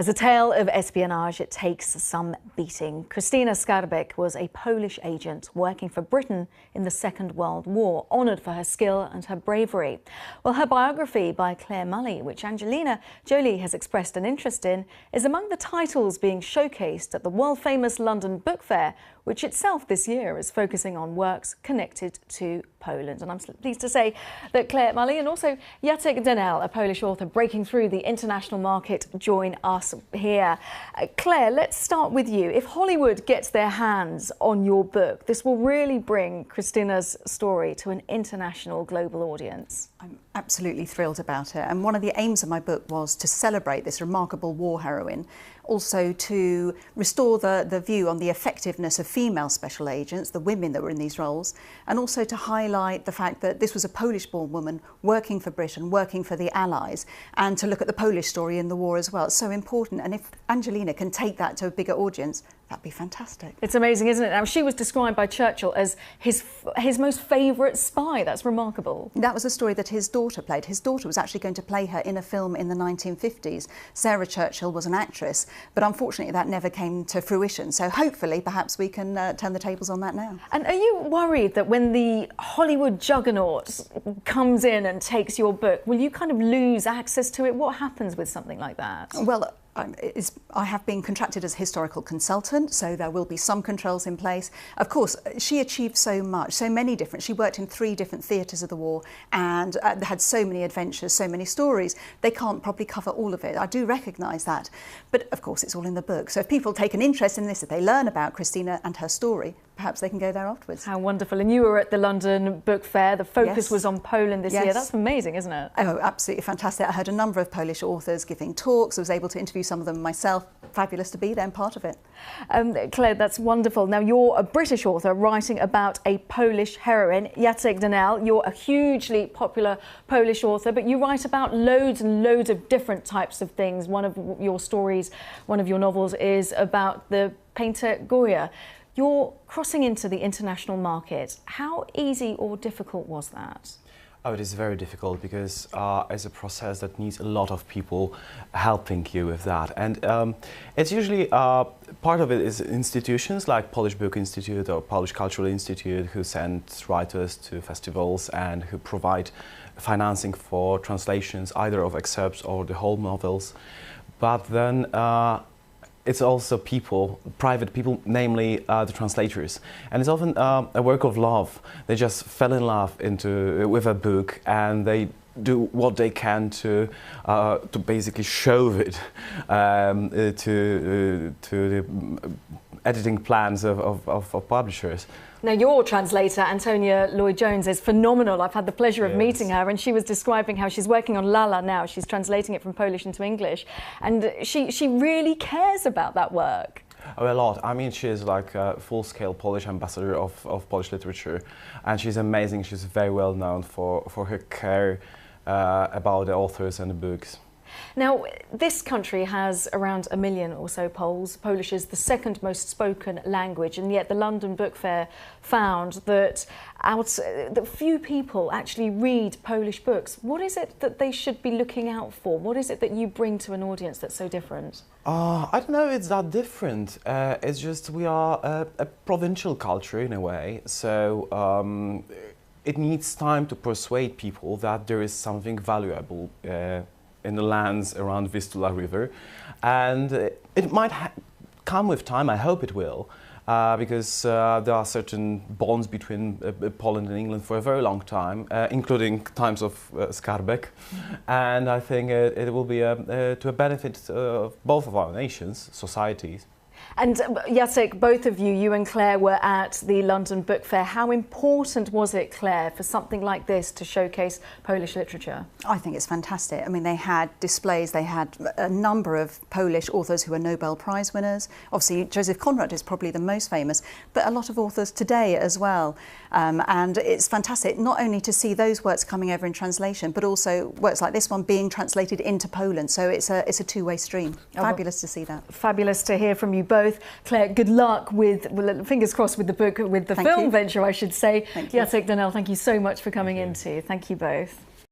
As a tale of espionage, it takes some beating. Krystyna Skarbek was a Polish agent working for Britain in the Second World War, honoured for her skill and her bravery. Well, her biography by Clare Mulley, which Angelina Jolie has expressed an interest in, is among the titles being showcased at the world-famous London Book Fair, which itself this year is focusing on works connected to Poland. And I'm pleased to say that Clare Mulley and also Jacek Dehnel, a Polish author breaking through the international market, join us here. Clare, let's start with you. If Hollywood gets their hands on your book, this will really bring Krystyna's story to an international, global audience. I'm absolutely thrilled about it. And one of the aims of my book was to celebrate this remarkable war heroine, also to restore the view on the effectiveness of female special agents, the women that were in these roles, and also to highlight the fact that this was a Polish-born woman working for Britain, working for the Allies, and to look at the Polish story in the war as well. It's so important, and if Angelina can take that to a bigger audience, that'd be fantastic. It's amazing, isn't it? Now, she was described by Churchill as his most favourite spy. That's remarkable. That was a story that his daughter played. His daughter was actually going to play her in a film in the 1950s. Sarah Churchill was an actress, but unfortunately that never came to fruition. So hopefully, perhaps we can turn the tables on that now. And are you worried that when the Hollywood juggernaut comes in and takes your book, will you kind of lose access to it? What happens with something like that? Well, I have been contracted as a historical consultant, so there will be some controls in place. Of course, she achieved so much, so many different. She worked in 3 different theatres of the war and had so many adventures, so many stories. They can't probably cover all of it. I do recognise that. But of course, it's all in the book. So if people take an interest in this, if they learn about Krystyna and her story, perhaps they can go there afterwards. How wonderful. And you were at the London Book Fair. The focus was on Poland this year. That's amazing, isn't it? Oh, absolutely fantastic. I heard a number of Polish authors giving talks. I was able to interview some of them myself. Fabulous to be there and part of it. Clare, that's wonderful. Now, you're a British author writing about a Polish heroine, Jacek Dehnel. You're a hugely popular Polish author, but you write about loads and loads of different types of things. One of your stories, one of your novels is about the painter Goya. You're crossing into the international market. How easy or difficult was that? Oh, it is very difficult because it's a process that needs a lot of people helping you with that. And it's usually, part of it is institutions like Polish Book Institute or Polish Cultural Institute who send writers to festivals and who provide financing for translations either of excerpts or the whole novels. But then it's also people, private people, namely the translators. And it's often a work of love. They just fell in love with a book and they do what they can to basically show it to the editing plans of publishers. Now, your translator, Antonia Lloyd-Jones, is phenomenal. I've had the pleasure of meeting her, and she was describing how she's working on Lala now. She's translating it from Polish into English, and she really cares about that work. Oh, a lot. I mean, she's like a full-scale Polish ambassador of Polish literature, and she's amazing. She's very well known for her care about the authors and the books. Now, this country has around 1 million or so Poles. Polish is the 2nd most spoken language, and yet the London Book Fair found that few people actually read Polish books. What is it that they should be looking out for? What is it that you bring to an audience that's so different? I don't know, it's that different. It's just we are a provincial culture in a way, so it needs time to persuade people that there is something valuable in the lands around Vistula River, and it might come with time. I hope it will, because there are certain bonds between Poland and England for a very long time, including times of Skarbek, and I think it will be to a benefit of both of our nations, societies. And Jacek, both of you, you and Clare, were at the London Book Fair. How important was it, Clare, for something like this to showcase Polish literature? I think it's fantastic. I mean, they had displays, they had a number of Polish authors who are Nobel Prize winners. Obviously, Joseph Conrad is probably the most famous, but a lot of authors today as well. And it's fantastic not only to see those works coming over in translation, but also works like this one being translated into Poland. So it's a two-way stream. Fabulous to see that. Fabulous to hear from you both. Clare, good luck with, well, fingers crossed with the book, with the film venture, I should say. Jacek Dehnel, thank you so much for coming in too. Thank you both.